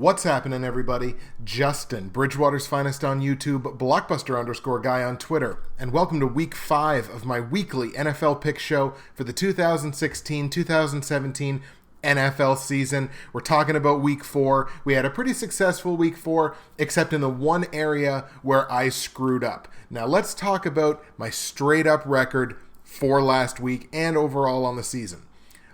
What's happening, everybody? Justin, Bridgewater's Finest on YouTube, Blockbuster_guy on Twitter, and welcome to Week 5 of my weekly NFL pick show for the 2016-2017 NFL season. We're talking about Week 4. We had a pretty successful Week 4, except in the one area where I screwed up. Now let's talk about my straight-up record for last week and overall on the season.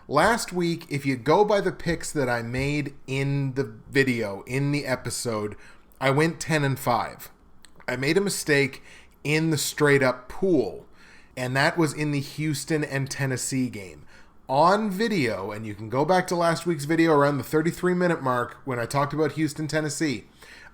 Last week, if you go by the picks that I made in the video, in the episode, I went 10-5. I made a mistake in the straight-up pool, and that was in the Houston and Tennessee game. On video, and you can go back to last week's video around the 33-minute mark when I talked about Houston, Tennessee,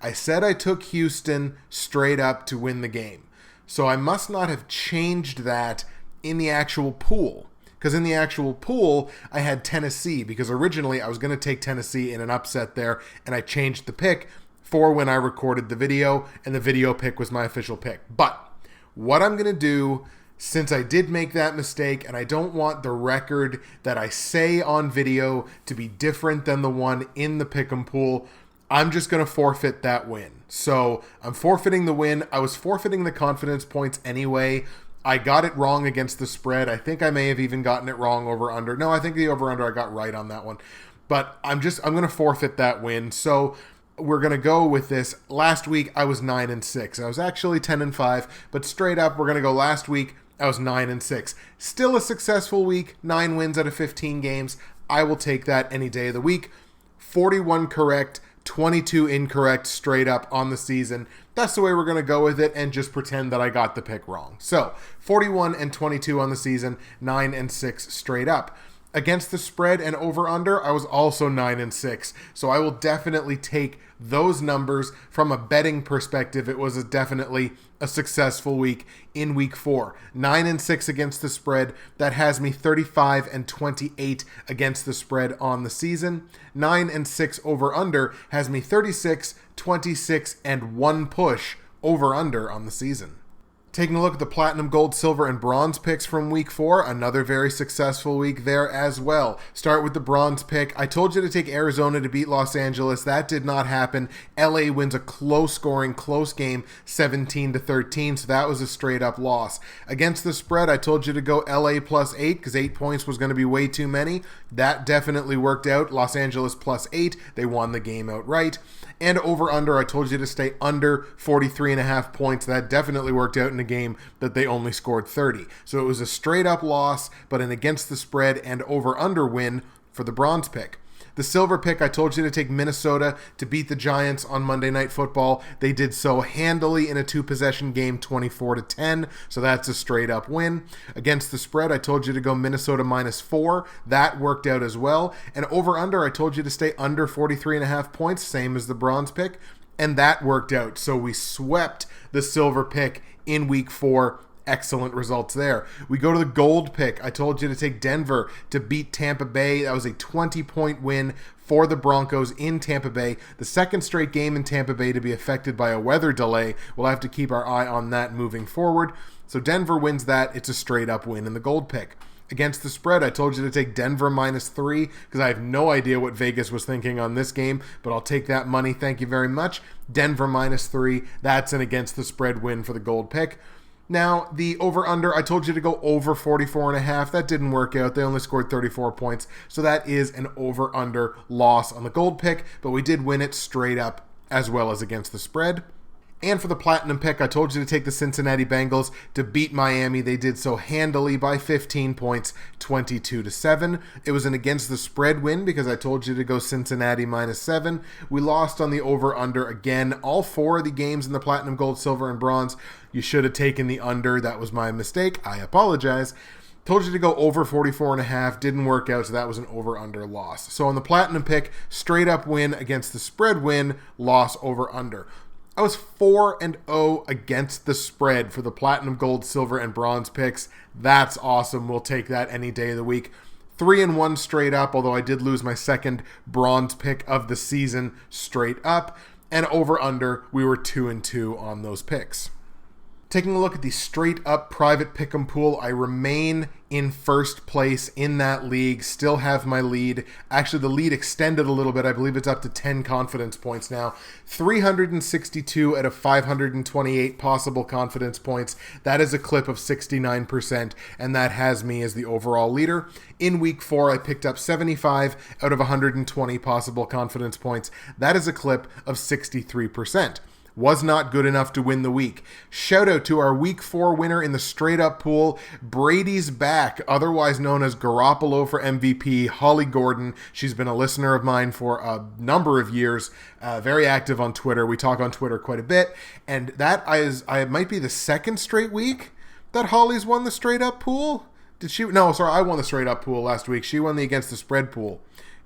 I said I took Houston straight up to win the game. So I must not have changed that in the actual pool. Because in the actual pool, I had Tennessee, because originally I was going to take Tennessee in an upset there, and I changed the pick for when I recorded the video, and the video pick was my official pick. But what I'm going to do, since I did make that mistake, and I don't want the record that I say on video to be different than the one in the pick'em pool, I'm just going to forfeit that win. So I'm forfeiting the win. I was forfeiting the confidence points anyway. I got it wrong against the spread. I think I may have even gotten it wrong over under. No, I think the over under I got right on that one. But I'm going to forfeit that win. So we're going to go with this. Last week I was 9-6. I was actually 10-5, but straight up we're going to go last week I was 9-6. Still a successful week, 9 wins out of 15 games. I will take that any day of the week. 41 correct, 22 incorrect straight up on the season. That's the way we're going to go with it and just pretend that I got the pick wrong. So 41 and 22 on the season, 9-6 straight up. Against the spread and over under, I was also 9-6. So I will definitely take those numbers from a betting perspective. It was definitely a successful week in week 4. 9-6 against the spread. That has me 35-28 against the spread on the season. 9-6 over under has me 36, 26, and 1 push over under on the season. Taking a look at the platinum, gold, silver, and bronze picks from week 4, another very successful week there as well. Start with the bronze pick. I told you to take Arizona to beat Los Angeles. That did not happen. LA wins a close-scoring, close game, 17-13, so that was a straight-up loss. Against the spread, I told you to go LA plus 8 because 8 points was going to be way too many. That definitely worked out. Los Angeles plus 8. They won the game outright. And over-under, I told you to stay under 43.5 points. That definitely worked out in a game that they only scored 30. So it was a straight-up loss, but an against the spread and over-under win for the bronze pick. The silver pick, I told you to take Minnesota to beat the Giants on Monday Night Football. They did so handily in a 2-possession game, 24-10, so that's a straight-up win. Against the spread, I told you to go Minnesota -4. That worked out as well. And over-under, I told you to stay under 43.5 points, same as the bronze pick, and that worked out. So we swept the silver pick in week 4. Excellent results there. We go to the gold pick. I told you to take Denver to beat Tampa Bay. That was a 20-point win for the Broncos in Tampa Bay. The second straight game in Tampa Bay to be affected by a weather delay. We'll have to keep our eye on that moving forward. So Denver wins that. It's a straight-up win in the gold pick. Against the spread, I told you to take Denver -3 because I have no idea what Vegas was thinking on this game, but I'll take that money. Thank you very much. Denver -3. That's an against the spread win for the gold pick. Now, the over-under, I told you to go over 44.5. That didn't work out. They only scored 34 points. So that is an over-under loss on the gold pick, but we did win it straight up as well as against the spread. And for the platinum pick, I told you to take the Cincinnati Bengals to beat Miami. They did so handily by 15 points, 22-7. It was an against the spread win because I told you to go Cincinnati -7. We lost on the over-under again. All 4 of the games in the platinum, gold, silver, and bronze, you should have taken the under. That was my mistake. I apologize. Told you to go over 44.5. Didn't work out, so that was an over-under loss. So on the platinum pick, straight up win against the spread win, loss over-under. I was 4-0 against the spread for the platinum, gold, silver, and bronze picks. That's awesome. We'll take that any day of the week. 3-1 straight up, although I did lose my second bronze pick of the season straight up. And over-under, we were 2-2 on those picks. Taking a look at the straight-up private pick'em pool, I remain in first place in that league. Still have my lead. Actually, the lead extended a little bit. I believe it's up to 10 confidence points now. 362 out of 528 possible confidence points. That is a clip of 69%, and that has me as the overall leader. In week 4, I picked up 75 out of 120 possible confidence points. That is a clip of 63%. Was not good enough to win the week. Shout out to our week 4 winner in the straight up pool, BradysBack, otherwise known as Garoppolo for MVP, Holly Gordon. She's been a listener of mine for a number of years, very active on Twitter. We talk on Twitter quite a bit, and that it might be the second straight week that Holly's won the straight up pool. Did she? No, sorry, I won the straight up pool last week. She won the against the spread pool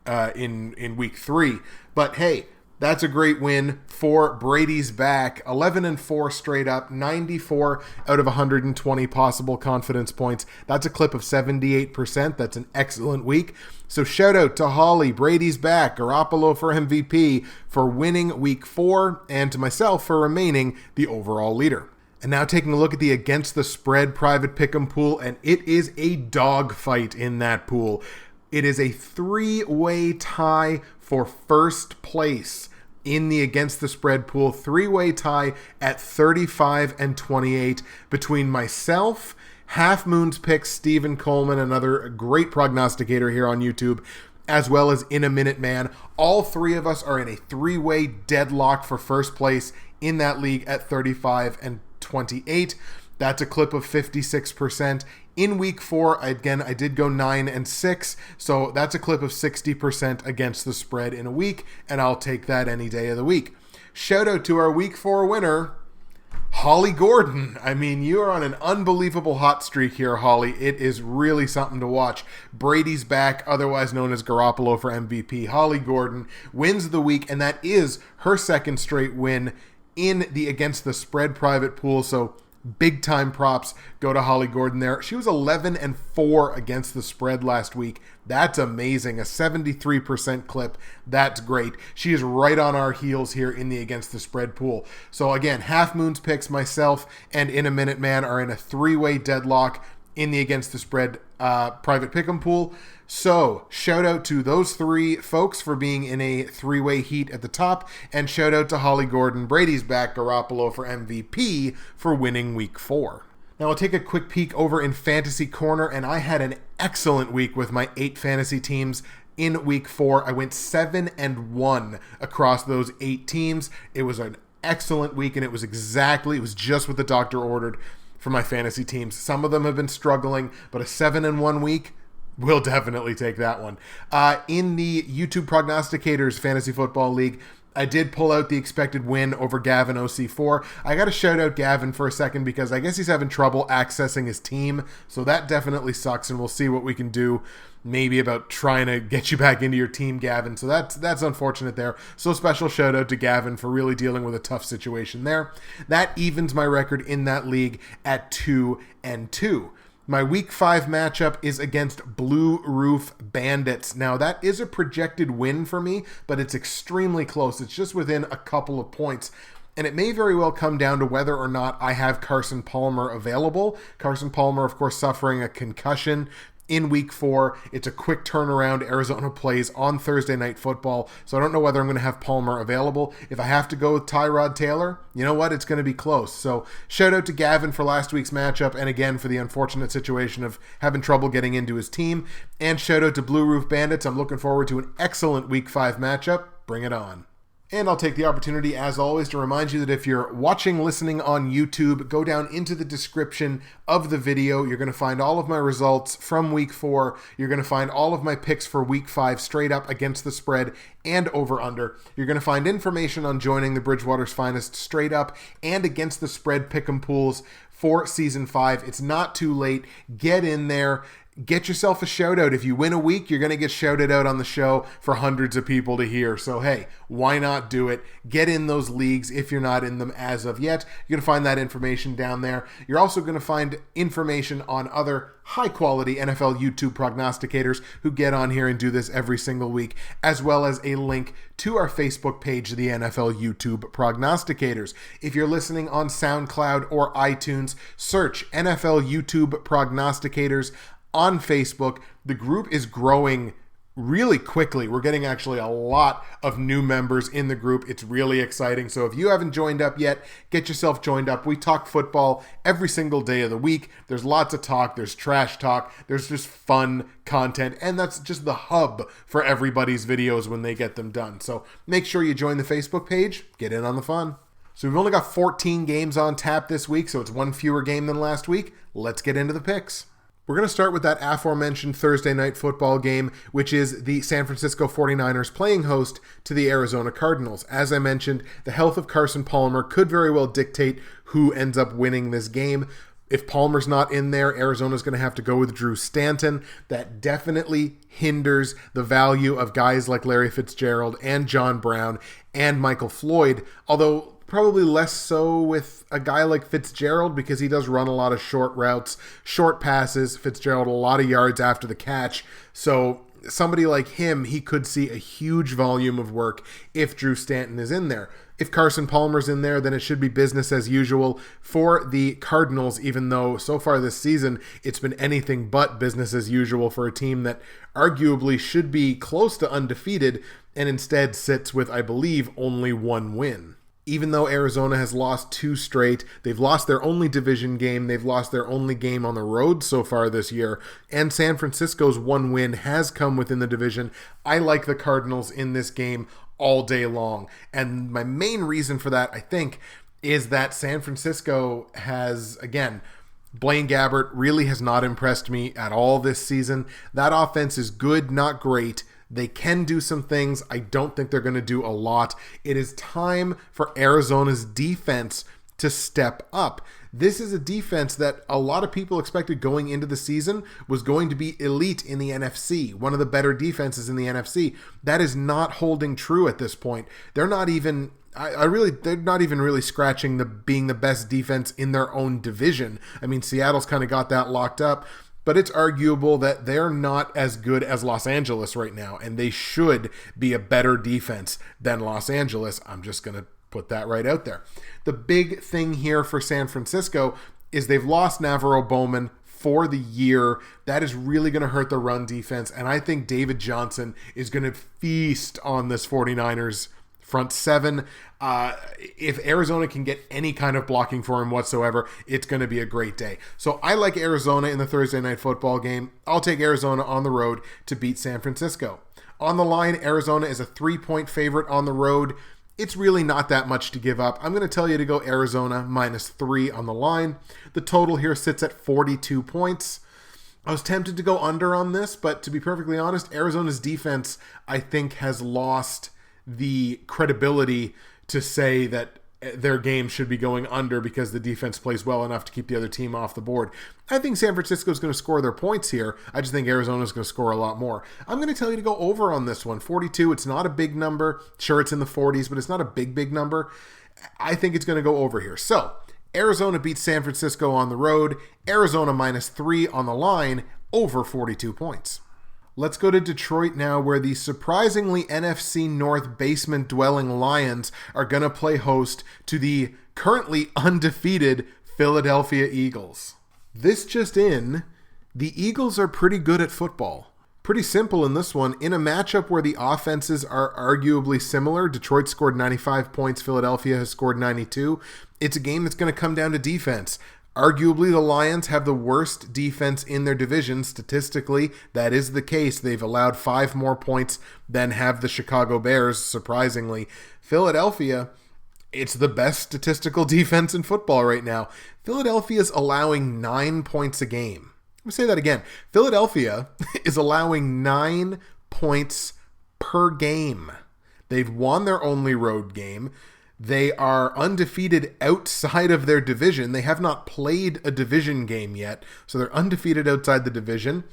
in week 3. But hey, that's a great win for BradysBack. 11-4 straight up, 94 out of 120 possible confidence points. That's a clip of 78%. That's an excellent week. So shout out to Holly, BradysBack, Garoppolo for MVP for winning week 4, and to myself for remaining the overall leader. And now taking a look at the against the spread private pick'em pool, and it is a dogfight in that pool. It is a 3-way tie for first place in the against the spread pool. 3-way tie at 35 and 28 between myself, Halfmoon's pick, Stephen Coleman, another great prognosticator here on YouTube, as well as InAMinuteMan. All three of us are in a 3-way deadlock for first place in that league at 35 and 28. That's a clip of 56%. In week 4, again, I did go 9-6, so that's a clip of 60% against the spread in a week, and I'll take that any day of the week. Shout out to our week 4 winner, Holly Gordon. I mean, you are on an unbelievable hot streak here, Holly. It is really something to watch. BradysBack, otherwise known as Garoppolo for MVP. Holly Gordon wins the week, and that is her second straight win in the against the spread private pool, so big time props go to Holly Gordon there. She was 11-4 against the spread last week. That's amazing. A 73% clip. That's great. She is right on our heels here in the against the spread pool. So again, Halfmoon's picks, myself, and InAMinuteMan are in a 3-way deadlock in the against the spread private pick'em pool. So shout out to those 3 folks for being in a 3-way heat at the top, and shout out to Holly Gordon, BradysBack, Garoppolo for MVP for winning week 4. Now I'll take a quick peek over in Fantasy Corner, and I had an excellent week with my 8 fantasy teams. In week 4, I went 7-1 across those 8 teams. It was an excellent week, and it was just what the doctor ordered for my fantasy teams. Some of them have been struggling, but a 7-1 week, we'll definitely take that one. In the YouTube Prognosticators Fantasy Football League, I did pull out the expected win over Gavin OC4. I got to shout out Gavin for a second because I guess he's having trouble accessing his team, so that definitely sucks, and we'll see what we can do maybe about trying to get you back into your team, Gavin. So that's unfortunate there. So special shout out to Gavin for really dealing with a tough situation there. That evens my record in that league at 2-2. My week 5 matchup is against Blue Roof Bandits. Now, that is a projected win for me, but it's extremely close. It's just within a couple of points. And it may very well come down to whether or not I have Carson Palmer available. Carson Palmer, of course, suffering a concussion in week 4. It's a quick turnaround. Arizona plays on Thursday Night Football, so I don't know whether I'm going to have Palmer available. If I have to go with Tyrod Taylor, you know what? It's going to be close. So shout out to Gavin for last week's matchup, and again for the unfortunate situation of having trouble getting into his team. And shout out to Blue Roof Bandits. I'm looking forward to an excellent week 5 matchup. Bring it on. And I'll take the opportunity, as always, to remind you that if you're watching, listening on YouTube, go down into the description of the video. You're going to find all of my results from week 4. You're going to find all of my picks for week 5 straight up against the spread and over-under. You're going to find information on joining the Bridgewater's Finest straight up and against the spread pick'em pools for Season 5. It's not too late. Get in there. Get yourself a shout out. If you win a week, you're going to get shouted out on the show for hundreds of people to hear. So, hey, why not do it? Get in those leagues if you're not in them as of yet. You're going to find that information down there. You're also going to find information on other high-quality NFL YouTube prognosticators who get on here and do this every single week, as well as a link to our Facebook page, the NFL YouTube Prognosticators. If you're listening on SoundCloud or iTunes, search NFL YouTube Prognosticators. on Facebook. The group is growing really quickly. We're getting actually a lot of new members in the group. It's really exciting. So if you haven't joined up yet, get yourself joined up. We talk football every single day of the week. There's lots of talk. There's trash talk. There's just fun content. And that's just the hub for everybody's videos when they get them done. So make sure you join the Facebook page. Get in on the fun. So we've only got 14 games on tap this week, so it's one fewer game than last week. Let's get into the picks. We're going to start with that aforementioned Thursday night football game, which is the San Francisco 49ers playing host to the Arizona Cardinals. As I mentioned, the health of Carson Palmer could very well dictate who ends up winning this game. If Palmer's not in there, Arizona's going to have to go with Drew Stanton. That definitely hinders the value of guys like Larry Fitzgerald and John Brown and Michael Floyd, although probably less so with a guy like Fitzgerald because he does run a lot of short routes, short passes. Fitzgerald a lot of yards after the catch. So somebody like him, he could see a huge volume of work if Drew Stanton is in there. If Carson Palmer's in there, then it should be business as usual for the Cardinals, even though so far this season it's been anything but business as usual for a team that arguably should be close to undefeated and instead sits with, I believe, only one win. Even though Arizona has lost 2 straight, they've lost their only division game, they've lost their only game on the road so far this year, and San Francisco's 1 win has come within the division. I like the Cardinals in this game all day long, and my main reason for that, I think, is that San Francisco has, again, Blaine Gabbert really has not impressed me at all this season. That offense is good, not great. They can do some things. I don't think they're going to do a lot. It is time for Arizona's defense to step up. This is a defense that a lot of people expected going into the season was going to be elite in the NFC, one of the better defenses in the NFC. That is not holding true at this point. They're not even they're not even really scratching being the best defense in their own division. I mean, Seattle's kind of got that locked up. But it's arguable that they're not as good as Los Angeles right now, and they should be a better defense than Los Angeles. I'm just going to put that right out there. The big thing here for San Francisco is they've lost Navarro Bowman for the year. That is really going to hurt the run defense, and I think David Johnson is going to feast on this 49ers front 7. If Arizona can get any kind of blocking for him whatsoever, it's going to be a great day. So I like Arizona in the Thursday night football game. I'll take Arizona on the road to beat San Francisco. On the line, Arizona is a 3-point favorite on the road. It's really not that much to give up. I'm going to tell you to go Arizona -3 on the line. The total here sits at 42 points. I was tempted to go under on this, but to be perfectly honest, Arizona's defense, I think, has lost the credibility to say that their game should be going under because the defense plays well enough to keep the other team off the board. I think San Francisco is going to score their points here. I just think Arizona is going to score a lot more. I'm going to tell you to go over on this one. 42, it's not a big number. Sure, it's in the 40s, but it's not a big number. I think it's going to go over here. So, Arizona beats San Francisco on the road. Arizona -3 on the line, over 42 points. Let's go to Detroit now, where the surprisingly NFC North basement-dwelling Lions are going to play host to the currently undefeated Philadelphia Eagles. This just in, the Eagles are pretty good at football. Pretty simple in this one. In a matchup where the offenses are arguably similar, Detroit scored 95 points, Philadelphia has scored 92. It's a game that's going to come down to defense. Arguably, the Lions have the worst defense in their division. Statistically, that is the case. They've allowed 5 more points than have the Chicago Bears, surprisingly. Philadelphia, it's the best statistical defense in football right now. Philadelphia's allowing 9 points a game. Let me say that again. Philadelphia is allowing 9 points per game. They've won their only road game. They are undefeated outside of their division. They have not played a division game yet, so they're undefeated outside the division.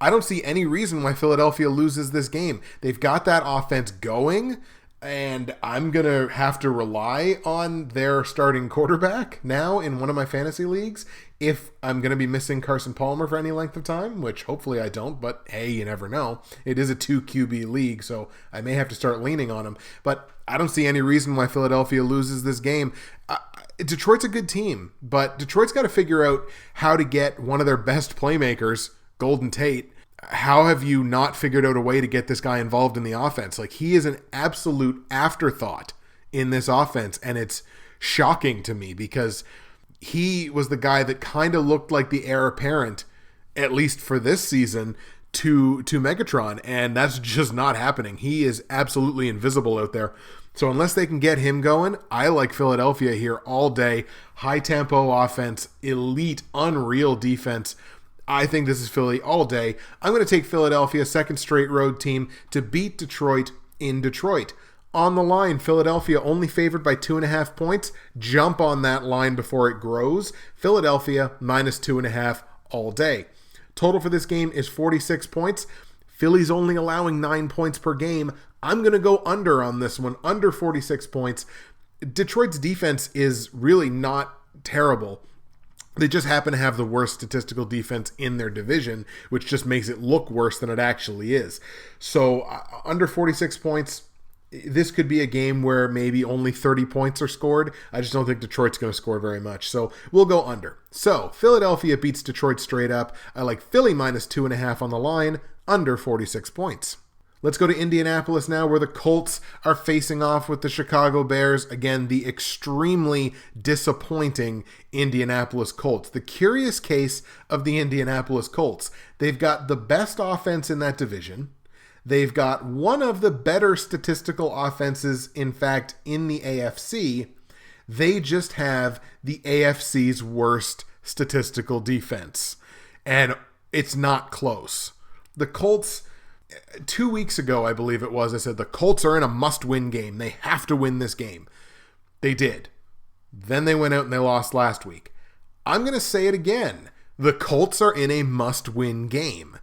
I don't see any reason why Philadelphia loses this game. They've got that offense going, and I'm going to have to rely on their starting quarterback now in one of my fantasy leagues if I'm going to be missing Carson Palmer for any length of time, which hopefully I don't, but hey, you never know. It is a 2 QB league, so I may have to start leaning on him. But I don't see any reason why Philadelphia loses this game. Detroit's a good team, but Detroit's got to figure out how to get one of their best playmakers Golden Tate, how have you not figured out a way to get this guy involved in the offense? Like, he is an absolute afterthought in this offense, and it's shocking to me because he was the guy that kind of looked like the heir apparent, at least for this season, to Megatron, and that's just not happening. He is absolutely invisible out there. So unless they can get him going, I like Philadelphia here all day. High tempo offense, elite, unreal defense. I think this is Philly all day. I'm going to take Philadelphia, second straight road team, to beat Detroit in Detroit. On the line, Philadelphia only favored by 2.5 points. Jump on that line before it grows. Philadelphia minus 2.5 all day. Total for this game is 46 points. Philly's only allowing 9 points per game. I'm going to go under on this one, under 46 points. Detroit's defense is really not terrible. They just happen to have the worst statistical defense in their division, which just makes it look worse than it actually is. So under 46 points, this could be a game where maybe only 30 points are scored. I just don't think Detroit's going to score very much. So we'll go under. So Philadelphia beats Detroit straight up. I like Philly minus 2.5 on the line, under 46 points. Let's go to Indianapolis now, where the Colts are facing off with the Chicago Bears. Again, the extremely disappointing Indianapolis Colts. The curious case of the Indianapolis Colts. They've got the best offense in that division. They've got one of the better statistical offenses, in fact, in the AFC. They just have the AFC's worst statistical defense. And it's not close. The Colts, 2 weeks ago, I believe it was, I said the Colts are in a must-win game. They have to win this game. They did. Then they went out and they lost last week. I'm going to say it again. The Colts are in a must-win game.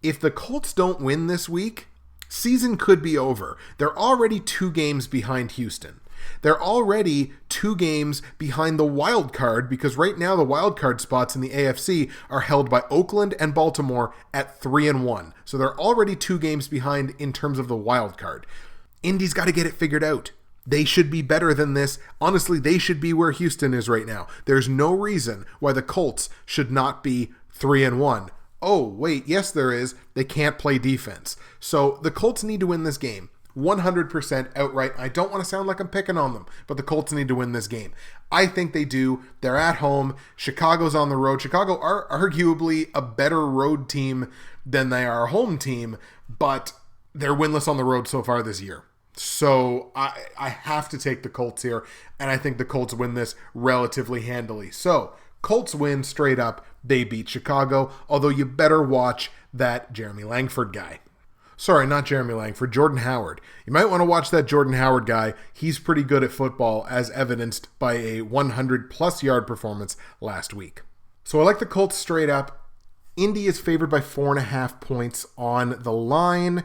If the Colts don't win this week, season could be over. They're already 2 games behind Houston. They're already 2 games behind the wild card, because right now the wild card spots in the AFC are held by Oakland and Baltimore at 3-1. So they're already 2 games behind in terms of the wild card. Indy's got to get it figured out. They should be better than this. Honestly, they should be where Houston is right now. There's no reason why the Colts should not be 3-1. Oh, wait, yes there is. They can't play defense. So the Colts need to win this game. 100% outright. I don't want to sound like I'm picking on them, but the Colts need to win this game. I think they do. They're at home. Chicago's on the road. Chicago are arguably a better road team than they are a home team, but they're winless on the road so far this year. So I have to take the Colts here, and I think the Colts win this relatively handily. So Colts win straight up. They beat Chicago, although you better watch that Jeremy Langford guy. Sorry, not Jeremy Langford, Jordan Howard. You might want to watch that Jordan Howard guy. He's pretty good at football, as evidenced by a 100-plus yard performance last week. So I like the Colts straight up. Indy is favored by 4.5 points on the line.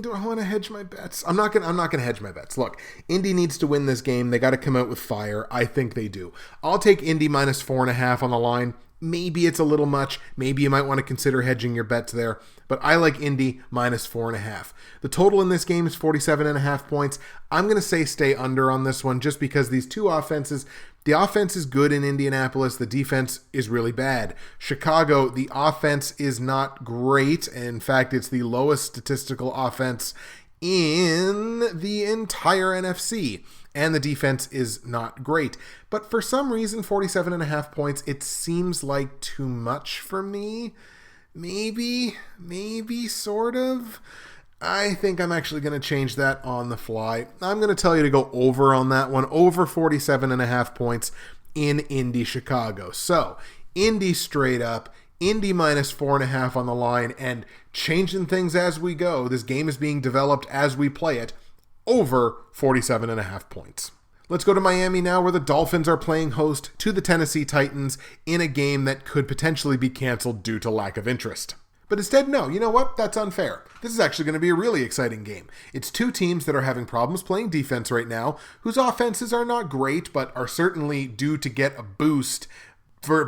Do I want to hedge my bets? I'm not gonna hedge my bets. Look, Indy needs to win this game. They got to come out with fire. I think they do. I'll take Indy minus 4.5 on the line. Maybe it's a little much. Maybe you might want to consider hedging your bets there. But I like Indy minus 4.5. The total in this game is 47.5 points. I'm going to say stay under on this one just because these two offenses, the offense is good in Indianapolis. The defense is really bad. Chicago, the offense is not great. In fact, it's the lowest statistical offense in the entire NFC. And the defense is not great. But for some reason, 47.5 points, it seems like too much for me. Maybe, sort of. I think I'm actually going to change that on the fly. I'm going to tell you to go over on that one. Over 47.5 points in Indy, Chicago. So, Indy straight up. Indy minus 4.5 on the line. And changing things as we go. This game is being developed as we play it. Over 47.5 points. Let's go to Miami now, where the Dolphins are playing host to the Tennessee Titans in a game that could potentially be canceled due to lack of interest. But instead, no, you know what? That's unfair. This is actually going to be a really exciting game. It's two teams that are having problems playing defense right now, whose offenses are not great, but are certainly due to get a boost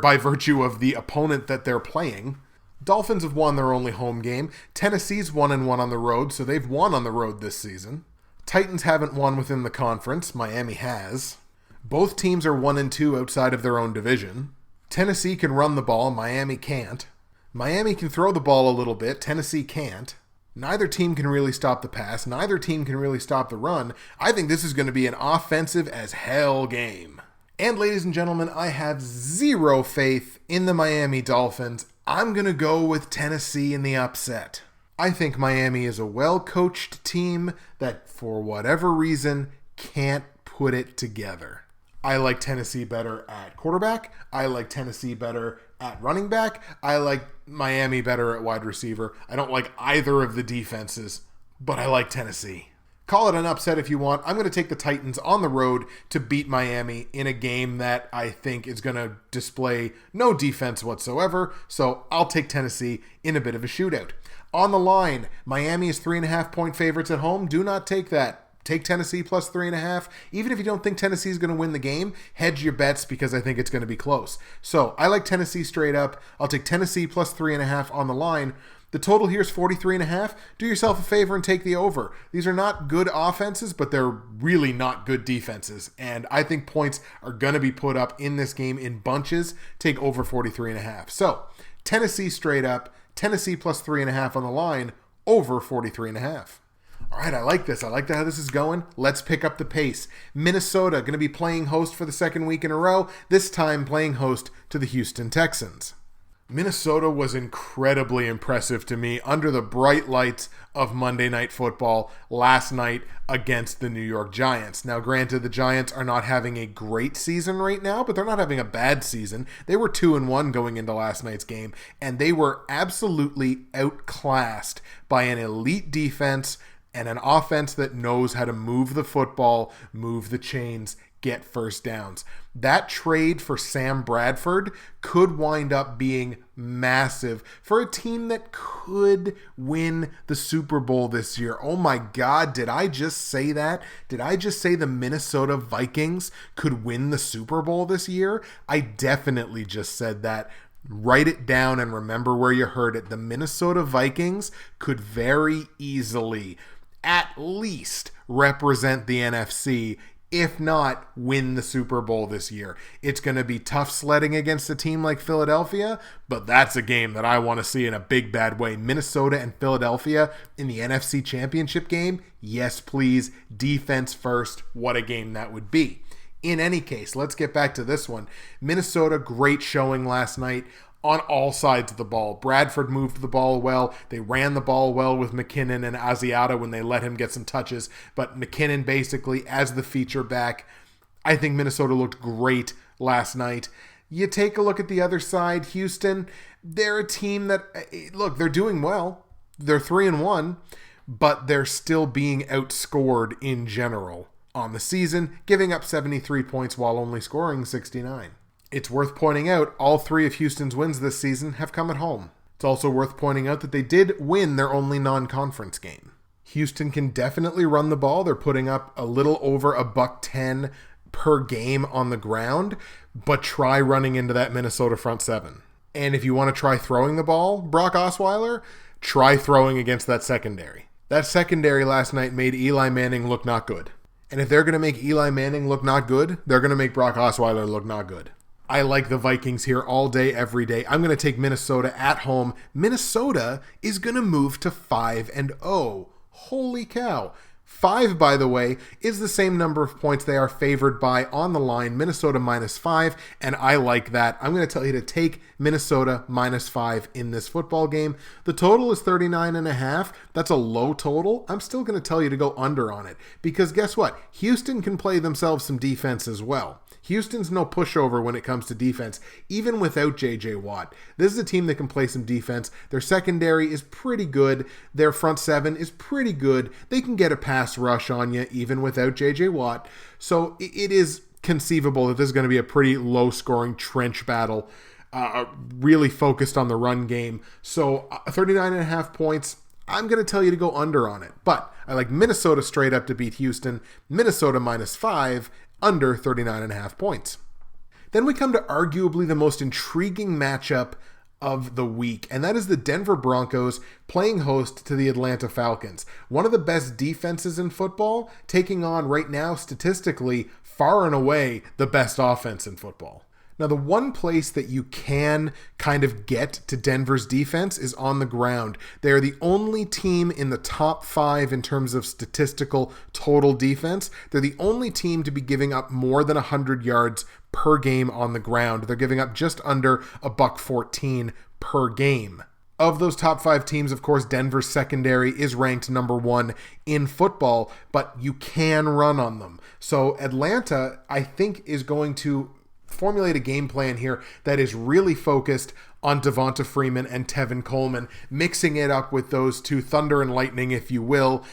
by virtue of the opponent that they're playing. Dolphins have won their only home game. Tennessee's 1-1 on the road, so they've won on the road this season. Titans haven't won within the conference. Miami has. Both teams are 1-2 outside of their own division. Tennessee can run the ball, Miami can't. Miami can throw the ball a little bit, Tennessee can't. Neither team can really stop the pass. Neither team can really stop the run. I think this is going to be an offensive as hell game. And ladies and gentlemen, I have zero faith in the Miami Dolphins. I'm going to go with Tennessee in the upset. I think Miami is a well-coached team that, for whatever reason, can't put it together. I like Tennessee better at quarterback. I like Tennessee better at running back. I like Miami better at wide receiver. I don't like either of the defenses, but I like Tennessee. Call it an upset if you want. I'm going to take the Titans on the road to beat Miami in a game that I think is going to display no defense whatsoever, so I'll take Tennessee in a bit of a shootout. On the line, Miami is 3.5-point favorites at home. Do not take that. Take Tennessee plus 3.5. Even if you don't think Tennessee is going to win the game, hedge your bets because I think it's going to be close. So I like Tennessee straight up. I'll take Tennessee plus 3.5 on the line. The total here is 43.5. Do yourself a favor and take the over. These are not good offenses, but they're really not good defenses. And I think points are going to be put up in this game in bunches. Take over 43.5. So Tennessee straight up. Tennessee plus 3.5 on the line. Over 43.5. All right, I like this. I like how this is going. Let's pick up the pace. Minnesota going to be playing host for the second week in a row, this time playing host to the Houston Texans. Minnesota was incredibly impressive to me under the bright lights of Monday Night Football last night against the New York Giants. Now, granted, the Giants are not having a great season right now, but they're not having a bad season. They were 2-1 going into last night's game, and they were absolutely outclassed by an elite defense and an offense that knows how to move the football, move the chains, get first downs. That trade for Sam Bradford could wind up being massive for a team that could win the Super Bowl this year. Oh my God, did I just say that? Did I just say the Minnesota Vikings could win the Super Bowl this year? I definitely just said that. Write it down and remember where you heard it. The Minnesota Vikings could very easily at least represent the NFC, if not win the Super Bowl this year. It's going to be tough sledding against a team like Philadelphia, but that's a game that I want to see in a big bad way. Minnesota and Philadelphia in the NFC Championship game, yes please, defense first, what a game that would be. In any case, let's get back to this one. Minnesota, great showing last night on all sides of the ball. Bradford moved the ball well. They ran the ball well with McKinnon and Asiata when they let him get some touches. But McKinnon basically as the feature back. I think Minnesota looked great last night. You take a look at the other side, Houston. They're a team that, look, they're doing well. They're 3-1, but they're still being outscored in general on the season, giving up 73 points while only scoring 69. It's worth pointing out all three of Houston's wins this season have come at home. It's also worth pointing out that they did win their only non-conference game. Houston can definitely run the ball. They're putting up a little over $110 per game on the ground, but try running into that Minnesota front seven. And if you want to try throwing the ball, Brock Osweiler, try throwing against that secondary. That secondary last night made Eli Manning look not good. And if they're going to make Eli Manning look not good, they're going to make Brock Osweiler look not good. I like the Vikings here all day, every day. I'm going to take Minnesota at home. Minnesota is going to move to 5-0. Holy cow. 5, by the way, is the same number of points they are favored by on the line. Minnesota -5, and I like that. I'm going to tell you to take Minnesota -5 in this football game. The total is 39.5. That's a low total. I'm still going to tell you to go under on it because guess what? Houston can play themselves some defense as well. Houston's no pushover when it comes to defense, even without J.J. Watt. This is a team that can play some defense. Their secondary is pretty good. Their front seven is pretty good. They can get a pass rush on you even without J.J. Watt. So it is conceivable that this is going to be a pretty low-scoring trench battle, really focused on the run game. So 39.5 points. I'm going to tell you to go under on it. But I like Minnesota straight up to beat Houston. Minnesota -5. Under 39.5 points. Then we come to arguably the most intriguing matchup of the week, and that is the Denver Broncos playing host to the Atlanta Falcons. One of the best defenses in football, taking on right now, statistically, far and away, the best offense in football. Now, the one place that you can kind of get to Denver's defense is on the ground. They are the only team in the top 5 in terms of statistical total defense. They're the only team to be giving up more than 100 yards per game on the ground. They're giving up just under $114 per game. Of those top 5 teams, of course, Denver's secondary is ranked number 1 in football, but you can run on them. So Atlanta, I think, is going to formulate a game plan here that is really focused on Devonta Freeman and Tevin Coleman, mixing it up with those two thunder and lightning, if you will.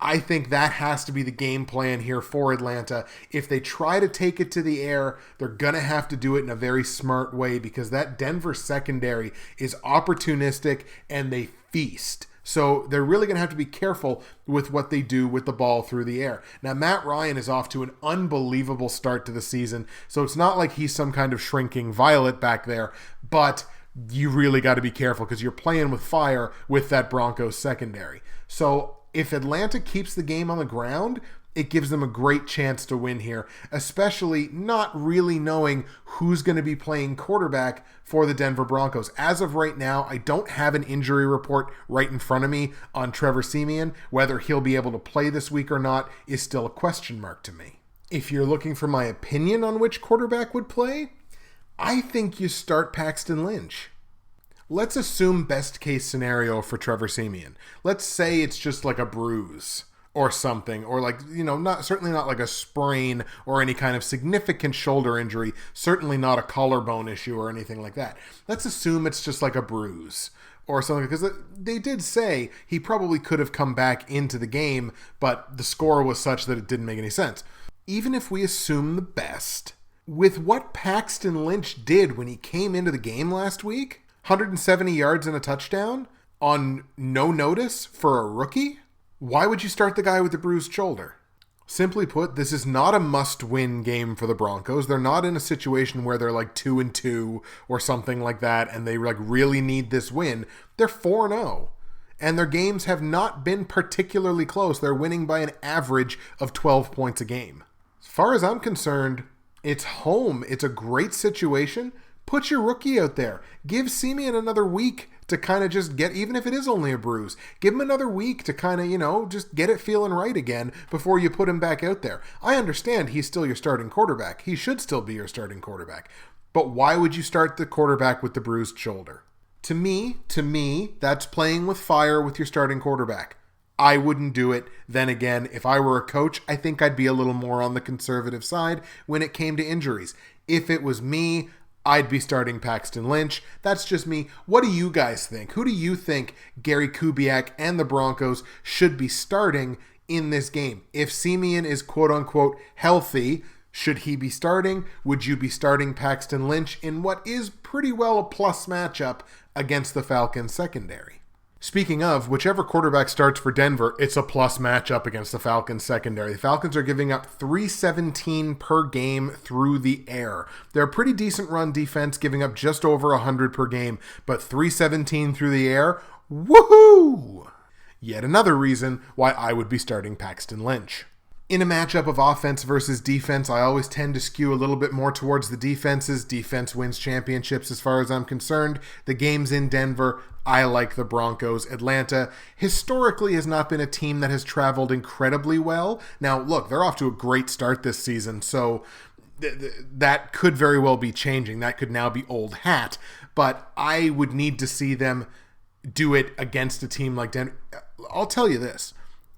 I think that has to be the game plan here for Atlanta. If they try to take it to the air, they're going to have to do it in a very smart way because that Denver secondary is opportunistic and they feast. So they're really going to have to be careful with what they do with the ball through the air. Now, Matt Ryan is off to an unbelievable start to the season, so it's not like he's some kind of shrinking violet back there, but you really got to be careful because you're playing with fire with that Broncos secondary. So if Atlanta keeps the game on the ground, it gives them a great chance to win here, especially not really knowing who's going to be playing quarterback for the Denver Broncos. As of right now, I don't have an injury report right in front of me on Trevor Siemian. Whether he'll be able to play this week or not is still a question mark to me. If you're looking for my opinion on which quarterback would play, I think you start Paxton Lynch. Let's assume best case scenario for Trevor Siemian. Let's say it's just like a bruise or something, or like, certainly not like a sprain or any kind of significant shoulder injury, certainly not a collarbone issue or anything like that. Let's assume it's just like a bruise or something, because they did say he probably could have come back into the game, but the score was such that it didn't make any sense. Even if we assume the best, with what Paxton Lynch did when he came into the game last week, 170 yards and a touchdown on no notice for a rookie, why would you start the guy with the bruised shoulder? Simply put, this is not a must-win game for the Broncos. They're not in a situation where they're like 2-2 or something like that, and they like really need this win. They're 4-0, and their games have not been particularly close. They're winning by an average of 12 points a game. As far as I'm concerned, it's home. It's a great situation. Put your rookie out there. Give Siemian another week to kind of just get, even if it is only a bruise, give him another week to kind of, just get it feeling right again before you put him back out there. I understand he's still your starting quarterback. He should still be your starting quarterback. But why would you start the quarterback with the bruised shoulder? To me, that's playing with fire with your starting quarterback. I wouldn't do it. Then again, if I were a coach, I think I'd be a little more on the conservative side when it came to injuries. If it was me, I'd be starting Paxton Lynch. That's just me. What do you guys think? Who do you think Gary Kubiak and the Broncos should be starting in this game? If Siemian is quote-unquote healthy, should he be starting? Would you be starting Paxton Lynch in what is pretty well a plus matchup against the Falcons secondary? Speaking of, whichever quarterback starts for Denver, it's a plus matchup against the Falcons secondary. The Falcons are giving up 317 per game through the air. They're a pretty decent run defense, giving up just over 100 per game, but 317 through the air, woohoo! Yet another reason why I would be starting Paxton Lynch. In a matchup of offense versus defense, I always tend to skew a little bit more towards the defenses. Defense wins championships as far as I'm concerned. The game's in Denver. I like the Broncos. Atlanta historically has not been a team that has traveled incredibly well. Now, look, they're off to a great start this season, so that could very well be changing. That could now be old hat, but I would need to see them do it against a team like Denver. I'll tell you this.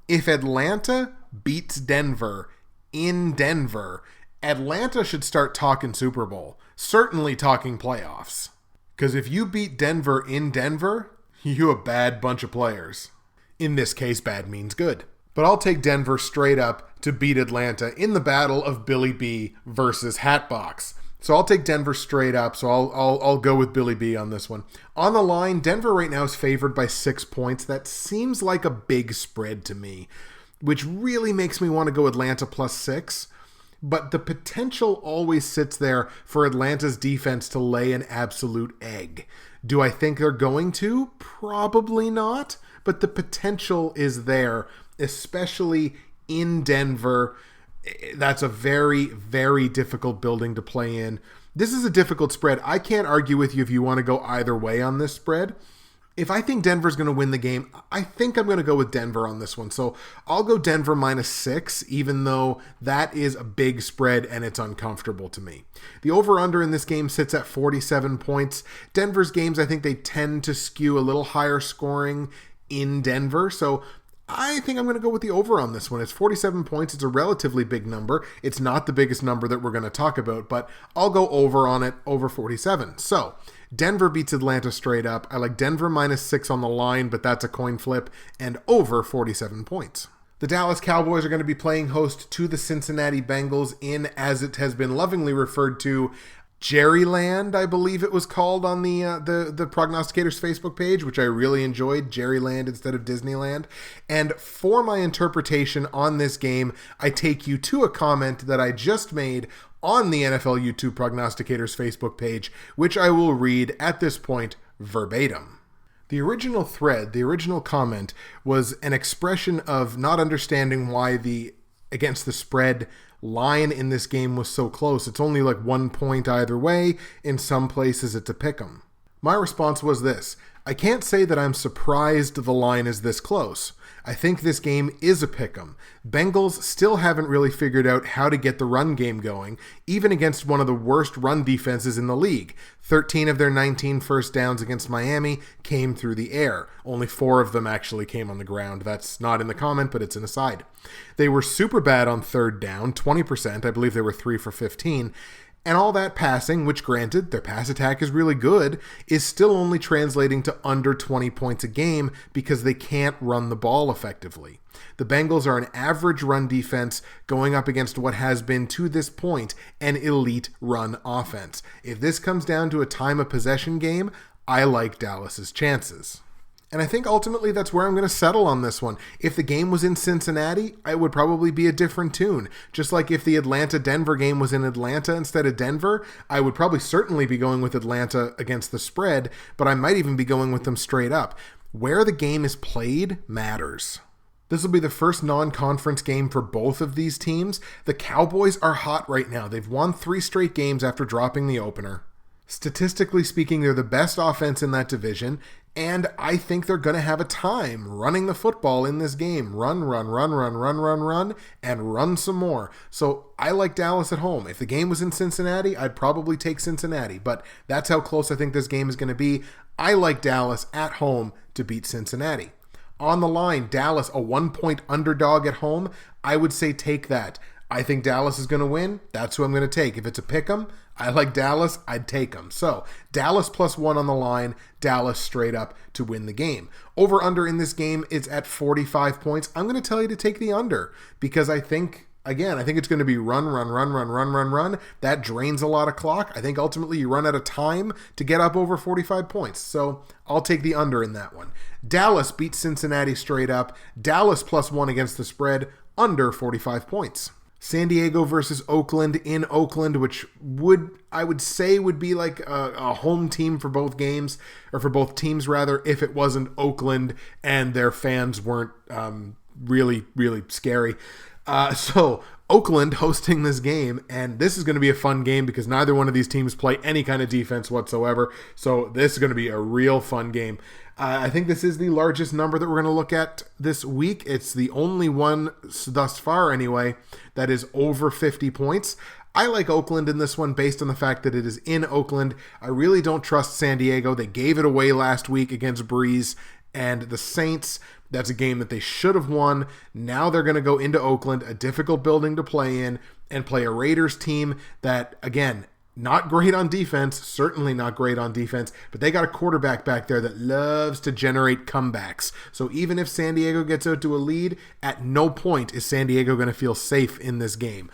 If Atlanta beats Denver in Denver, Atlanta should start talking Super Bowl. Certainly talking playoffs. Because if you beat Denver in Denver, you a bad bunch of players. In this case, bad means good. But I'll take Denver straight up to beat Atlanta in the battle of Billy B versus Hatbox. So I'll take Denver straight up, so I'll go with Billy B on this one. On the line, Denver right now is favored by 6 points. That seems like a big spread to me, which really makes me want to go Atlanta plus 6. But the potential always sits there for Atlanta's defense to lay an absolute egg. Do I think they're going to? Probably not, but the potential is there, especially in Denver. That's a very, very difficult building to play in. This is a difficult spread. I can't argue with you if you want to go either way on this spread. If I think Denver's going to win the game, I think I'm going to go with Denver on this one. So I'll go Denver -6, even though that is a big spread and it's uncomfortable to me. The over-under in this game sits at 47 points. Denver's games, I think they tend to skew a little higher scoring in Denver. So I think I'm going to go with the over on this one. It's 47 points. It's a relatively big number. It's not the biggest number that we're going to talk about, but I'll go over on it, over 47. So Denver beats Atlanta straight up. I like Denver -6 on the line, but that's a coin flip, and over 47 points. The Dallas Cowboys are going to be playing host to the Cincinnati Bengals in, as it has been lovingly referred to, Jerryland, I believe it was called on the Prognosticators Facebook page, which I really enjoyed, Jerryland instead of Disneyland. And for my interpretation on this game, I take you to a comment that I just made on the NFL YouTube Prognosticators Facebook page, which I will read at this point verbatim. The original thread, the original comment, was an expression of not understanding why the against the spread line in this game was so close. It's only like 1 point either way. In some places, it's a pick'em. My response was this: I can't say that I'm surprised the line is this close. I think this game is a pick'em. Bengals still haven't really figured out how to get the run game going, even against one of the worst run defenses in the league. 13 of their 19 first downs against Miami came through the air. Only 4 of them actually came on the ground. That's not in the comment, but it's an aside. They were super bad on third down, 20%. I believe they were 3 for 15. And all that passing, which granted, their pass attack is really good, is still only translating to under 20 points a game because they can't run the ball effectively. The Bengals are an average run defense going up against what has been, to this point, an elite run offense. If this comes down to a time of possession game, I like Dallas's chances. And I think ultimately that's where I'm going to settle on this one. If the game was in Cincinnati, it would probably be a different tune. Just like if the Atlanta-Denver game was in Atlanta instead of Denver, I would probably certainly be going with Atlanta against the spread, but I might even be going with them straight up. Where the game is played matters. This will be the first non-conference game for both of these teams. The Cowboys are hot right now. They've won 3 straight games after dropping the opener. Statistically speaking, they're the best offense in that division, and I think they're going to have a time running the football in this game. Run, and run some more. So I like Dallas at home. If the game was in Cincinnati, I'd probably take Cincinnati, but that's how close I think this game is going to be. I like Dallas at home to beat Cincinnati. On the line, Dallas, a 1-point underdog at home, I would say take that. I think Dallas is going to win. That's who I'm going to take. If it's a pick'em, I like Dallas. I'd take them. So Dallas +1 on the line. Dallas straight up to win the game. Over/under in this game is at 45 points. I'm going to tell you to take the under because I think it's going to be run. That drains a lot of clock. I think ultimately you run out of time to get up over 45 points. So I'll take the under in that one. Dallas beats Cincinnati straight up. Dallas +1 against the spread. Under 45 points. San Diego versus Oakland in Oakland, which I would say would be like a home team for both games, or for both teams rather, if it wasn't Oakland and their fans weren't really, really scary. So Oakland hosting this game, and this is going to be a fun game because neither one of these teams play any kind of defense whatsoever. So this is going to be a real fun game. I think this is the largest number that we're going to look at this week. It's the only one thus far anyway that is over 50 points. I like Oakland in this one based on the fact that it is in Oakland. I really don't trust San Diego. They gave it away last week against Breeze and the Saints. That's a game that they should have won. Now they're going to go into Oakland, a difficult building to play in, and play a Raiders team that, again, not great on defense, certainly not great on defense, but they got a quarterback back there that loves to generate comebacks. So even if San Diego gets out to a lead, at no point is San Diego going to feel safe in this game.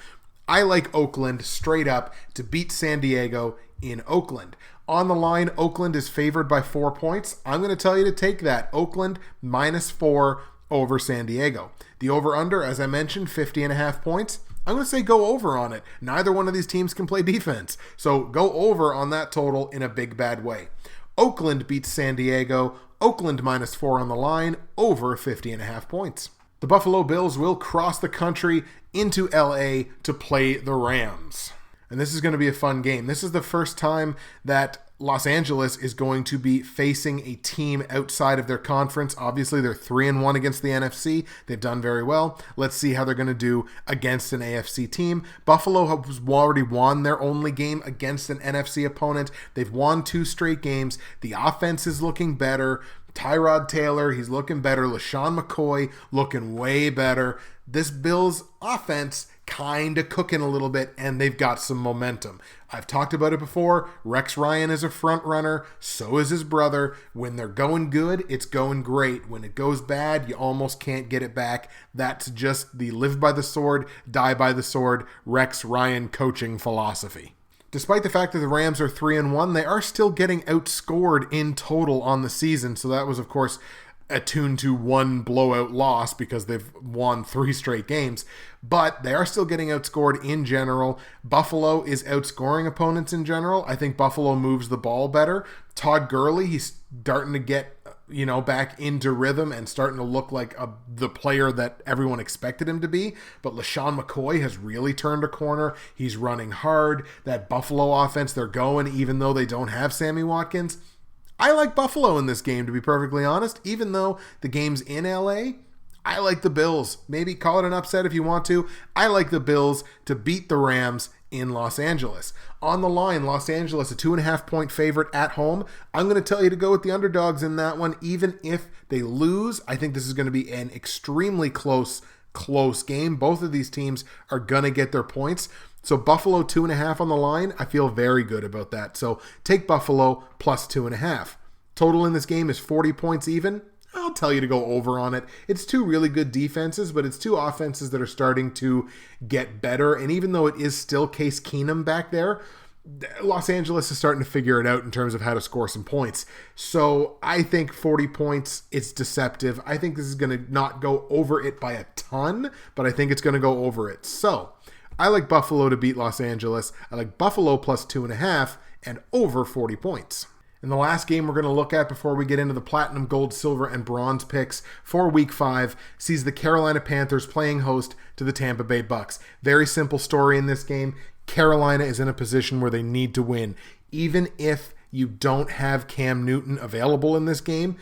I like Oakland straight up to beat San Diego in Oakland. On the line, Oakland is favored by 4 points. I'm going to tell you to take that. Oakland -4 over San Diego. The over-under, as I mentioned, 50.5 points. I'm going to say go over on it. Neither one of these teams can play defense. So go over on that total in a big, bad way. Oakland beats San Diego. Oakland -4 on the line, over 50.5 points. The Buffalo Bills will cross the country into LA to play the Rams. And this is going to be a fun game. This is the first time that Los Angeles is going to be facing a team outside of their conference. Obviously, they're 3-1 against the NFC. They've done very well. Let's see how they're going to do against an AFC team. Buffalo has already won their only game against an NFC opponent. They've won 2 straight games. The offense is looking better. Tyrod Taylor, he's looking better. LaShawn McCoy looking way better. This Bills offense kind of cooking a little bit, and they've got some momentum. I've talked about it before. Rex Ryan is a front runner. So is his brother. When they're going good, it's going great. When it goes bad, you almost can't get it back. That's just the live by the sword, die by the sword, Rex Ryan coaching philosophy. Despite the fact that the Rams are 3-1, they are still getting outscored in total on the season. So that was, of course, attuned to one blowout loss because they've won 3 straight games. But they are still getting outscored in general. Buffalo is outscoring opponents in general. I think Buffalo moves the ball better. Todd Gurley, he's starting to get back into rhythm and starting to look like the player that everyone expected him to be. But LaShawn McCoy has really turned a corner. He's running hard. That Buffalo offense, they're going even though they don't have Sammy Watkins. I like Buffalo in this game, to be perfectly honest. Even though the game's in LA, I like the Bills. Maybe call it an upset if you want to. I like the Bills to beat the Rams in Los Angeles. On the line, Los Angeles, a 2.5-point favorite at home. I'm going to tell you to go with the underdogs in that one. Even if they lose, I think this is going to be an extremely close game. Both of these teams are going to get their points. So Buffalo 2.5 on the line, I feel very good about that. So take Buffalo plus 2.5. Total in this game is 40 points even. I'll tell you to go over on it. It's 2 really good defenses, but it's 2 offenses that are starting to get better. And even though it is still Case Keenum back there, Los Angeles is starting to figure it out in terms of how to score some points. So I think 40 points, it's deceptive. I think this is going to not go over it by a ton, but I think it's going to go over it. So I like Buffalo to beat Los Angeles. I like Buffalo plus 2.5 and over 40 points. And the last game we're going to look at before we get into the platinum, gold, silver, and bronze picks for Week 5 sees the Carolina Panthers playing host to the Tampa Bay Bucks. Very simple story in this game. Carolina is in a position where they need to win. Even if you don't have Cam Newton available in this game,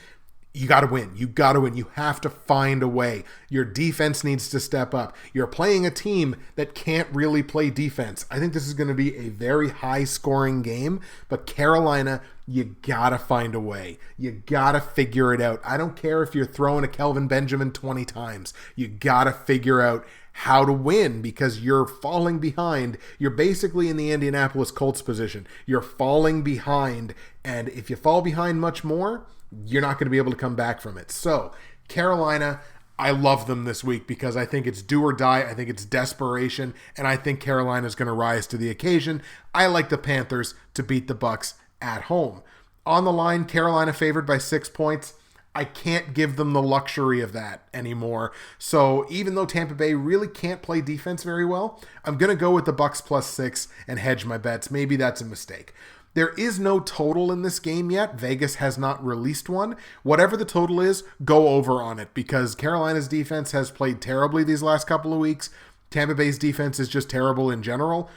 you got to win. You got to win. You have to find a way. Your defense needs to step up. You're playing a team that can't really play defense. I think this is going to be a very high-scoring game, but Carolina, you got to find a way. You got to figure it out. I don't care if you're throwing a Kelvin Benjamin 20 times. You got to figure out how to win because you're falling behind. You're basically in the Indianapolis Colts position. You're falling behind, and if you fall behind much more, you're not going to be able to come back from it. So, Carolina, I love them this week because I think it's do or die. I think it's desperation, and I think Carolina is going to rise to the occasion. I like the Panthers to beat the Bucks at home. On the line, Carolina favored by 6 points. I can't give them the luxury of that anymore. So even though Tampa Bay really can't play defense very well, I'm going to go with the Bucks plus 6 and hedge my bets. Maybe that's a mistake. There is no total in this game yet. Vegas has not released one. Whatever the total is, go over on it because Carolina's defense has played terribly these last couple of weeks. Tampa Bay's defense is just terrible in general.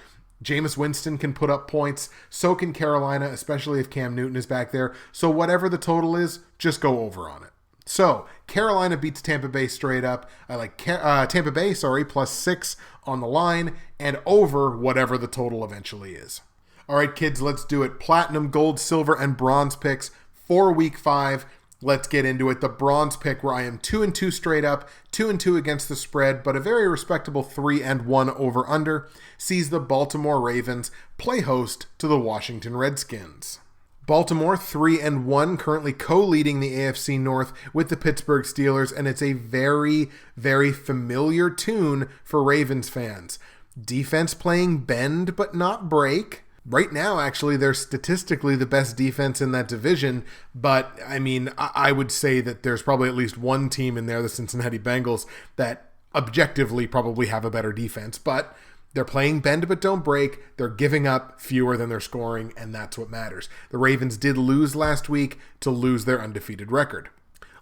Jameis Winston can put up points. So can Carolina, especially if Cam Newton is back there. So whatever the total is, just go over on it. So Carolina beats Tampa Bay straight up. I like Tampa Bay, plus 6 on the line and over whatever the total eventually is. All right, kids, let's do it. Platinum, gold, silver, and bronze picks for Week 5. Let's get into it. The bronze pick where I am 2-2 straight up, 2-2 against the spread, but a very respectable 3-1 over under, sees the Baltimore Ravens play host to the Washington Redskins. Baltimore 3-1, currently co-leading the AFC North with the Pittsburgh Steelers, and it's a very, very familiar tune for Ravens fans. Defense playing bend but not break. Right now, actually, they're statistically the best defense in that division, but, I mean, I would say that there's probably at least one team in there, the Cincinnati Bengals, that objectively probably have a better defense, but they're playing bend but don't break. They're giving up fewer than they're scoring, and that's what matters. The Ravens did lose last week to lose their undefeated record.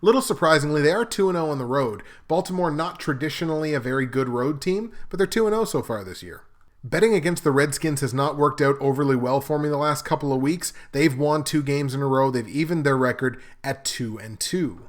Little surprisingly, they are 2-0 on the road. Baltimore not traditionally a very good road team, but they're 2-0 so far this year. Betting against the Redskins has not worked out overly well for me the last couple of weeks. They've won 2 games in a row. They've evened their record at 2-2.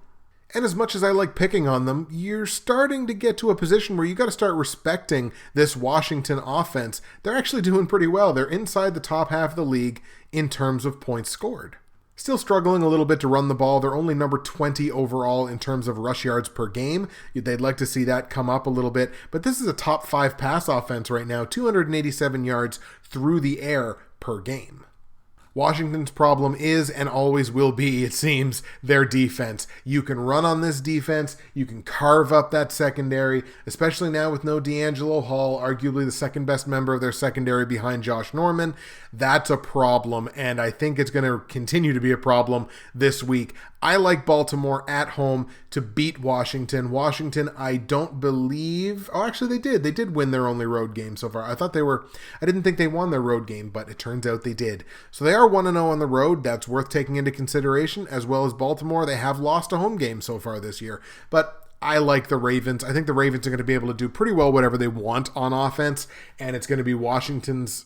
And as much as I like picking on them, you're starting to get to a position where you got to start respecting this Washington offense. They're actually doing pretty well. They're inside the top half of the league in terms of points scored. Still struggling a little bit to run the ball. They're only number 20 overall in terms of rush yards per game. They'd like to see that come up a little bit. But this is a top 5 pass offense right now, 287 yards through the air per game. Washington's problem is and always will be, it seems, their defense. You can run on this defense. You can carve up that secondary, especially now with no D'Angelo Hall, arguably the second best member of their secondary behind Josh Norman. That's a problem, and I think it's going to continue to be a problem this week. I like Baltimore at home to beat Washington. Washington, I don't believe... Oh, actually, they did. They did win their only road game so far. I didn't think they won their road game, but it turns out they did. So they are 1-0 on the road. That's worth taking into consideration, as well as Baltimore. They have lost a home game so far this year, but I like the Ravens. I think the Ravens are going to be able to do pretty well whatever they want on offense, and it's going to be Washington's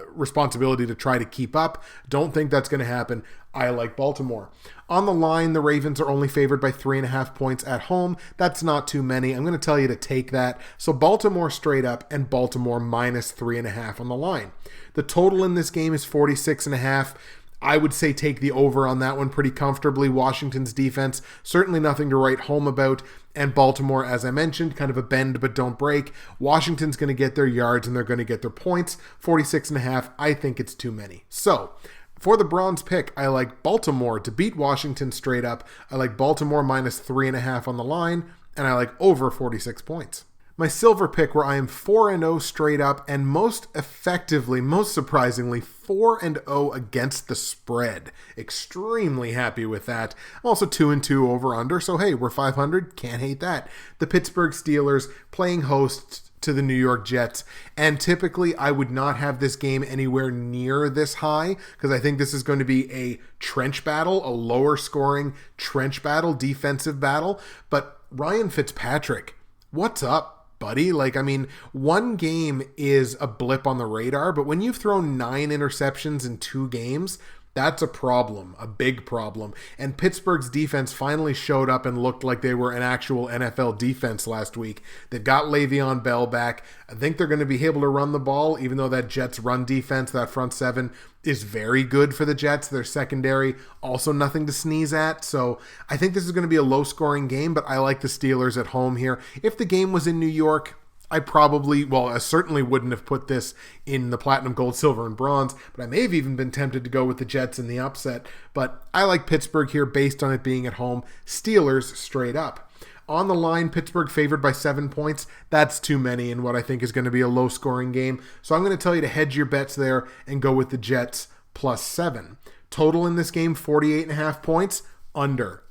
responsibility to try to keep up. Don't think that's going to happen. I like Baltimore. On the line, the Ravens are only favored by 3.5 points at home. That's not too many. I'm going to tell you to take that. So Baltimore straight up and Baltimore minus 3.5 on the line. The total in this game is 46.5. I would say take the over on that one pretty comfortably. Washington's defense, certainly nothing to write home about. And Baltimore, as I mentioned, kind of a bend but don't break. Washington's going to get their yards and they're going to get their points. 46.5, I think it's too many. So, for the bronze pick, I like Baltimore to beat Washington straight up. I like Baltimore minus 3.5 on the line. And I like over 46 points. My silver pick, where I am 4-0 straight up and most effectively, most surprisingly, 4-0 against the spread. Extremely happy with that. I'm also 2-2 over under, so hey, we're 500. Can't hate that. The Pittsburgh Steelers playing host to the New York Jets, and typically I would not have this game anywhere near this high because I think this is going to be a trench battle, a lower scoring trench battle, defensive battle. But Ryan Fitzpatrick, what's up, buddy? One game is a blip on the radar, but when you've thrown 9 interceptions in 2 games, that's a problem, a big problem. And Pittsburgh's defense finally showed up and looked like they were an actual NFL defense last week. They've got Le'Veon Bell back. I think they're going to be able to run the ball, even though that Jets run defense, that front 7, is very good for the Jets. Their secondary, also nothing to sneeze at. So I think this is going to be a low-scoring game, but I like the Steelers at home here. If the game was in New York, I certainly wouldn't have put this in the platinum, gold, silver, and bronze, but I may have even been tempted to go with the Jets in the upset. But I like Pittsburgh here based on it being at home. Steelers straight up. On the line, Pittsburgh favored by 7 points. That's too many in what I think is going to be a low-scoring game. So I'm going to tell you to hedge your bets there and go with the Jets plus 7. Total in this game, 48.5 points. Under.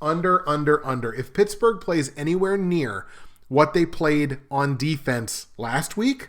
If Pittsburgh plays anywhere near what they played on defense last week,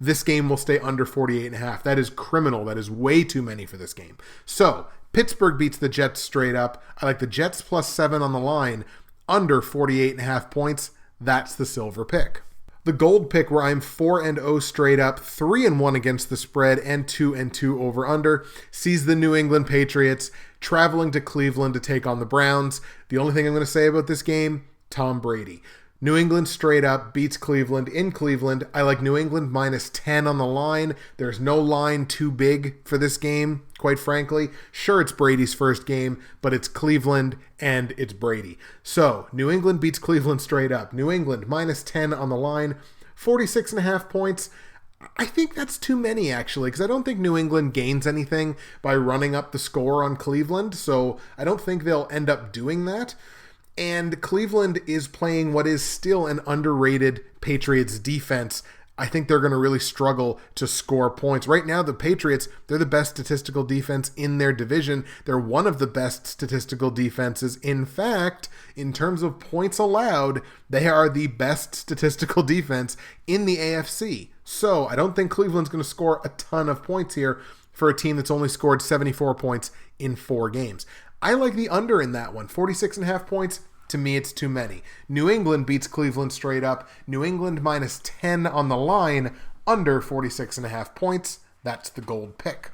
this game will stay under 48.5. That is criminal. That is way too many for this game. So, Pittsburgh beats the Jets straight up. I like the Jets plus 7 on the line, under 48.5 points. That's the silver pick. The gold pick, where I'm 4-0 straight up, 3-1 against the spread, and 2-2 over under, sees the New England Patriots traveling to Cleveland to take on the Browns. The only thing I'm going to say about this game, Tom Brady. New England straight up beats Cleveland in Cleveland. I like New England minus 10 on the line. There's no line too big for this game, quite frankly. Sure, it's Brady's first game, but it's Cleveland and it's Brady. So, New England beats Cleveland straight up. New England minus 10 on the line. 46.5 points. I think that's too many, actually, because I don't think New England gains anything by running up the score on Cleveland. So, I don't think they'll end up doing that. And Cleveland is playing what is still an underrated Patriots defense. I think they're going to really struggle to score points. Right now, the Patriots, they're the best statistical defense in their division. They're one of the best statistical defenses. In fact, in terms of points allowed, they are the best statistical defense in the AFC. So I don't think Cleveland's going to score a ton of points here for a team that's only scored 74 points in 4 games. I like the under in that one. 46.5 points. To me, it's too many. New England beats Cleveland straight up. New England minus 10 on the line. under 46.5 points. That's the gold pick.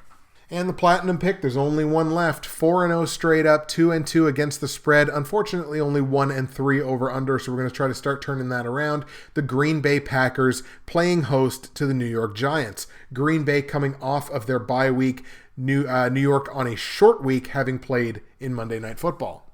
And the platinum pick, there's only one left. 4-0 straight up, 2-2 against the spread. Unfortunately, only 1-3 over under, so we're going to try to start turning that around. The Green Bay Packers playing host to the New York Giants. Green Bay coming off of their bye week. New York on a short week, having played in Monday Night Football.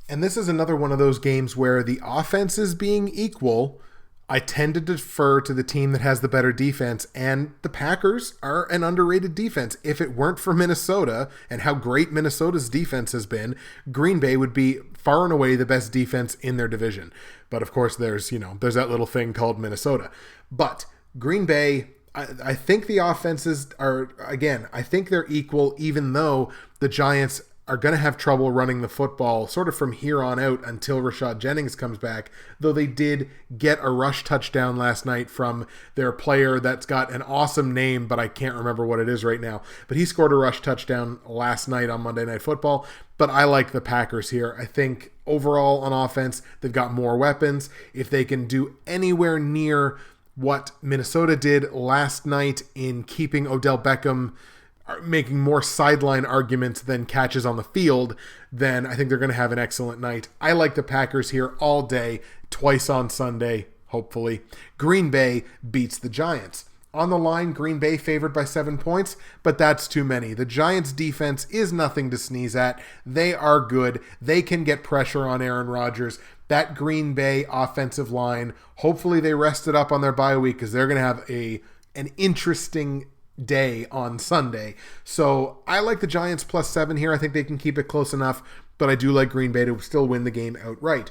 And this is another one of those games where the offenses being equal, I tend to defer to the team that has the better defense, and the Packers are an underrated defense. If it weren't for Minnesota and how great Minnesota's defense has been, Green Bay would be far and away the best defense in their division. But of course, there's that little thing called Minnesota. But Green Bay, I think the offenses are, again, I think they're equal, even though the Giants are going to have trouble running the football sort of from here on out until Rashad Jennings comes back, though they did get a rush touchdown last night from their player that's got an awesome name, but I can't remember what it is right now. But he scored a rush touchdown last night on Monday Night Football. But I like the Packers here. I think overall on offense, they've got more weapons. If they can do anywhere near what Minnesota did last night in keeping Odell Beckham, making more sideline arguments than catches on the field, then I think they're going to have an excellent night. I like the Packers here all day, twice on Sunday, hopefully. Green Bay beats the Giants. On the line, Green Bay favored by 7 points, but that's too many. The Giants' defense is nothing to sneeze at. They are good. They can get pressure on Aaron Rodgers. That Green Bay offensive line, hopefully they rest it up on their bye week because they're going to have an interesting day on Sunday. So I like the Giants +7 here. I think they can keep it close enough, but I do like Green Bay to still win the game outright.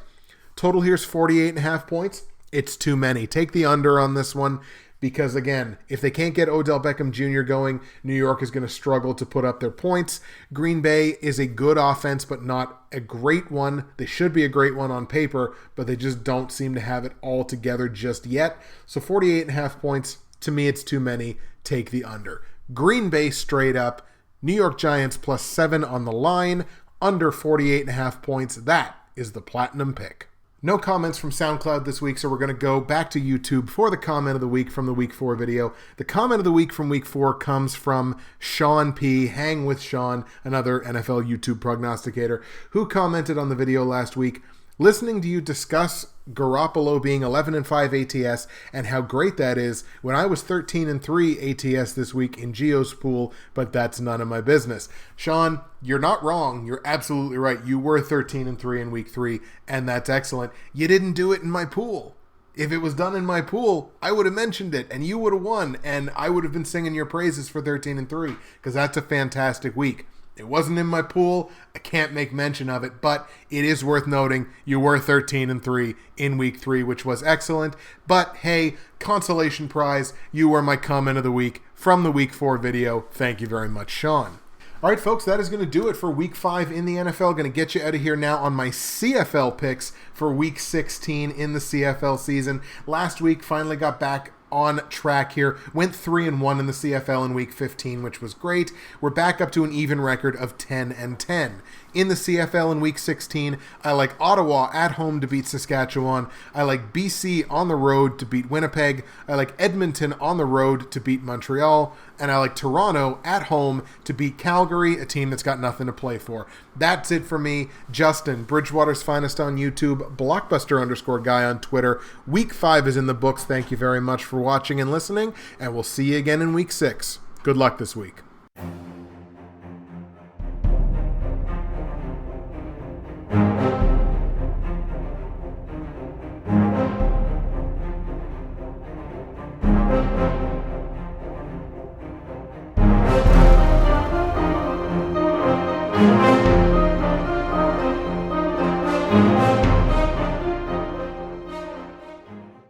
Total here's 48.5 points. It's too many. Take the under on this one because, again, if they can't get Odell Beckham Jr. going, New York is going to struggle to put up their points. Green Bay is a good offense, but not a great one. They should be a great one on paper, but they just don't seem to have it all together just yet. So 48.5 points, to me, it's too many. Take the under. Green Bay straight up. New York Giants +7 on the line. Under 48.5 points. That is the platinum pick. No comments from SoundCloud this week, so we're going to go back to YouTube for the comment of the week from the Week 4 video. The comment of the week from Week 4 comes from Sean P. Hang with Sean, another NFL YouTube prognosticator, who commented on the video last week. Listening to you discuss Garoppolo being 11-5 ATS and how great that is when I was 13-3 ATS this week in Gio's pool, but that's none of my business. Sean, you're not wrong. You're absolutely right. You were 13-3 in week 3, and that's excellent. You didn't do it in my pool. If it was done in my pool, I would have mentioned it, and you would have won, and I would have been singing your praises for 13-3, because that's a fantastic week. It wasn't in my pool. I can't make mention of it, but it is worth noting you were 13-3 in week 3, which was excellent. But hey, consolation prize, you were my comment of the week from the week 4 video. Thank you very much, Sean. All right, folks, that is going to do it for week 5 in the NFL. Going to get you out of here now on my CFL picks for week 16 in the CFL season. Last week, finally got back on track here. Went 3-1 in the CFL in week 15, which was great. We're back up to an even record of 10-10. In the CFL in week 16, I like Ottawa at home to beat Saskatchewan. I like BC on the road to beat Winnipeg. I like Edmonton on the road to beat Montreal. And I like Toronto at home to beat Calgary, a team that's got nothing to play for. That's it for me. Justin, Bridgewater's Finest on YouTube, Blockbuster_guy on Twitter. Week 5 is in the books. Thank you very much for watching and listening, and we'll see you again in week 6. Good luck this week.